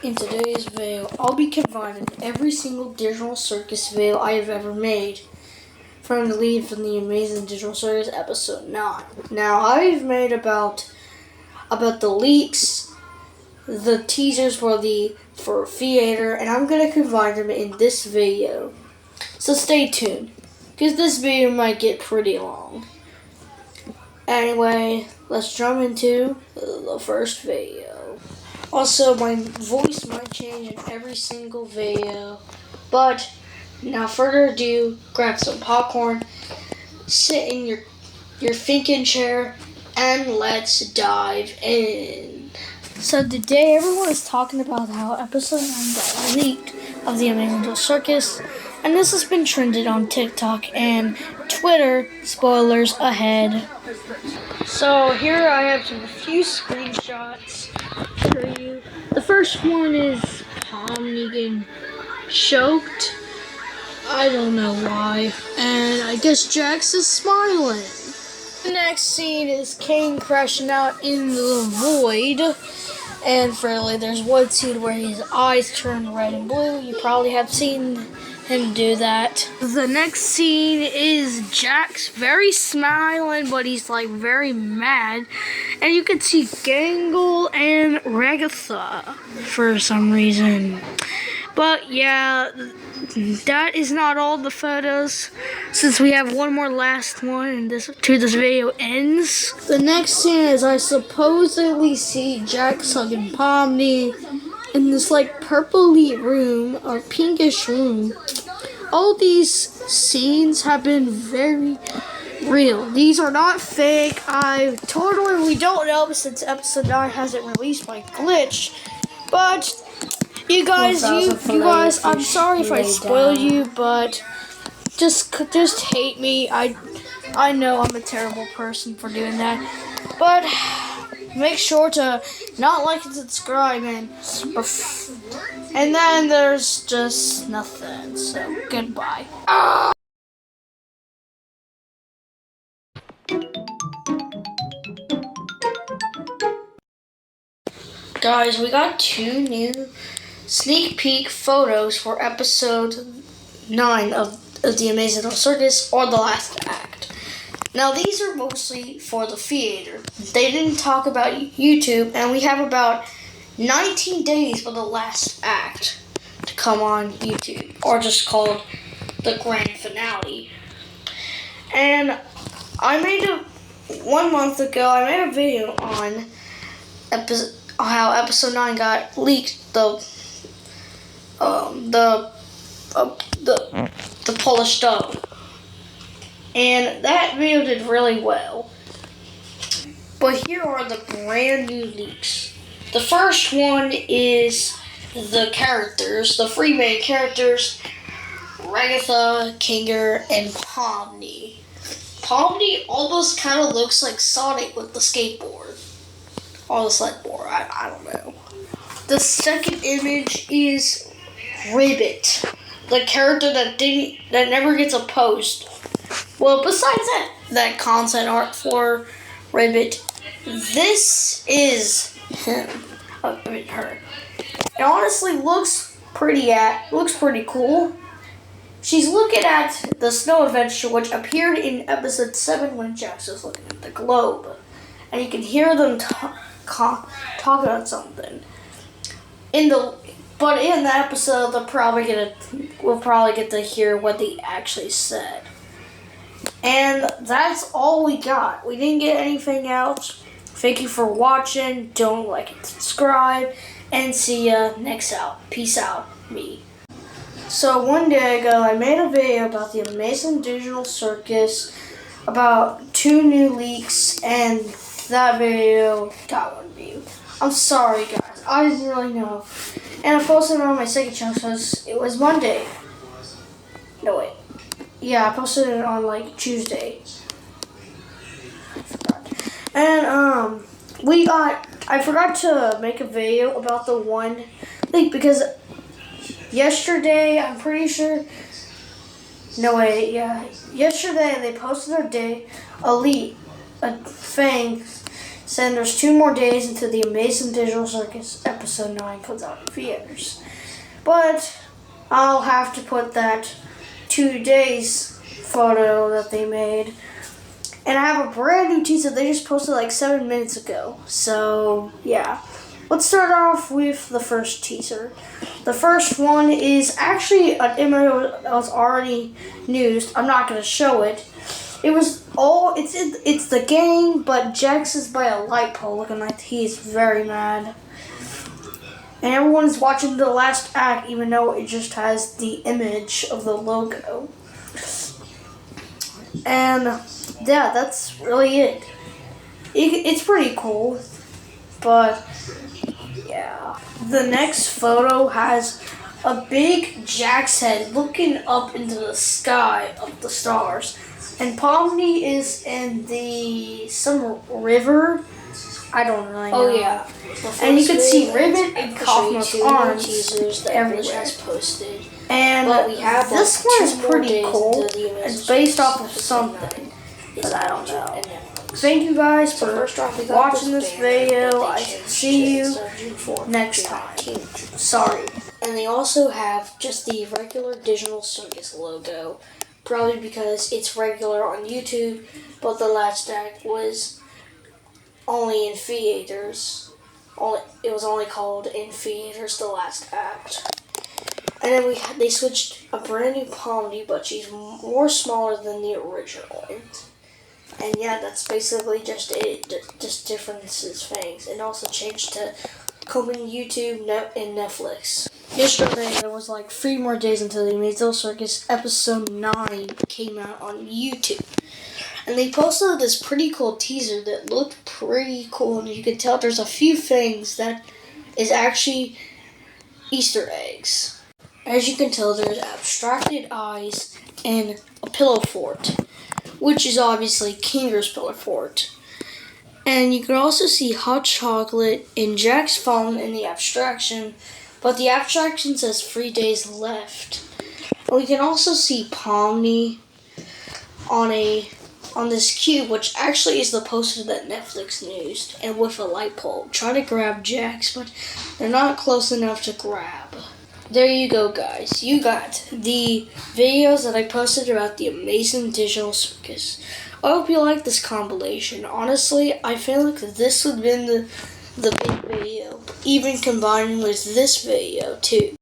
In today's video, I'll be combining every single digital circus video I have ever made from the lead from the Amazing Digital Circus episode 9. Now, I've made about the leaks, the teasers for theater, and I'm going to combine them in this video. So stay tuned, because this video might get pretty long. Anyway, let's jump into the first video. Also, my voice might change in every single video, but without further ado, grab some popcorn, sit in your thinking chair, and let's dive in. So today, everyone is talking about how episode 9 got leaked of the Amazing Digital Circus, and this has been trended on TikTok and Twitter. Spoilers ahead. So here I have a few screenshots for you. The first one is Pomni getting choked. I don't know why. And I guess Jax is smiling. The next scene is Kane crashing out in the void. And finally, there's one scene where his eyes turn red and blue. You probably have seen him do that. The next scene is Jax very smiling, but he's like very mad. And you can see Gangle and Ragatha for some reason. But yeah, that is not all the photos, since we have one more last one and this video ends. The next scene is I supposedly see Jax hugging Pomni in this like purpley room or pinkish room. All these scenes have been very real. These are not fake. We don't know since episode 9 hasn't released by glitch. But you guys, I'm sorry if I spoil you, but just hate me. I know I'm a terrible person for doing that, but make sure to not like and subscribe, and then there's just nothing. So goodbye. Guys, we got 2 new sneak peek photos for episode 9 of the Amazing Digital Circus, or the last act. Now, these are mostly for the theater. They didn't talk about YouTube, and we have about 19 days for the last act to come on YouTube, or just called the grand finale. And I made 1 month ago, I made a video on how episode 9 got leaked, the Polish dub. And that video did really well. But here are the brand new leaks. The first one is the characters, the 3 main characters, Ragatha, Kinger, and Pomni. Pomni almost kind of looks like Sonic with the skateboard. Or the sled board, I don't know. The second image is Ribbit, the character that never gets a post. Well, besides that concept art for Ribbit, this is him. Her. It honestly looks pretty cool. She's looking at the snow adventure, which appeared in episode 7 when Jax was looking at the globe, and you can hear them talk about something. But in the episode, we'll probably get to hear what they actually said. And that's all we got. We didn't get anything else. Thank you for watching. Don't like and subscribe. And see ya next out. Peace out, me. So 1 day ago, I made a video about the Amazing Digital Circus, about 2 new leaks, and that video got 1 view. I'm sorry, guys. I didn't really know. And I posted it on my second channel because it was Monday. No, wait. Yeah, I posted it on, like, Tuesday. I forgot. And, I forgot to make a video about the 1 leak because yesterday, I'm pretty sure... No, wait, yeah. Yesterday, they posted a thing saying there's 2 more days until the Amazing Digital Circus episode 9 comes out in theaters. But I'll have to put that 2 days photo that they made. And I have a brand new teaser they just posted like 7 minutes ago. So, yeah. Let's start off with the first teaser. The first one is actually an image that was already news. I'm not going to show it. It's the gang, but Jax is by a light pole looking like he's very mad. And everyone's watching the last act even though it just has the image of the logo. And yeah, that's really it. It's pretty cool, but yeah. The next photo has a big Jax head looking up into the sky of the stars. And Pomni is in some river. I don't really know. Oh yeah. And you can see Ribbit and Kaufman's arms teasers that everywhere. has posted. And but we have this one is pretty cool. It's based off of episode something, 9 but I don't know. and Netflix. Thank you guys So for first off, we got watching this banner that video. they I changed shall see you to June 4th, next June time. 19th. Sorry. And they also have just the regular Digital Circus logo, probably because it's regular on YouTube, but the last act was only in theaters. It was only called in theaters, the last act. And then they switched a brand new Pomni, but she's more smaller than the original. And yeah, that's basically just it. Just differences things. And also changed to coming YouTube and Netflix. Yesterday, there was like 3 more days until the Amazing Circus episode 9 came out on YouTube. And they posted this pretty cool teaser that looked pretty cool. And you can tell there's a few things that is actually Easter eggs. As you can tell, there's abstracted eyes and a pillow fort, which is obviously Kinger's pillow fort. And you can also see hot chocolate and Jack's phone in the abstraction, but the abstraction says 3 days left. And we can also see Pomni on this cube, which actually is the poster that Netflix used, and with a light bulb, trying to grab Jax, but they're not close enough to grab. There you go, guys. You got the videos that I posted about the Amazing Digital Circus. I hope you like this compilation. Honestly, I feel like this would have been the big video, even combining with this video, too.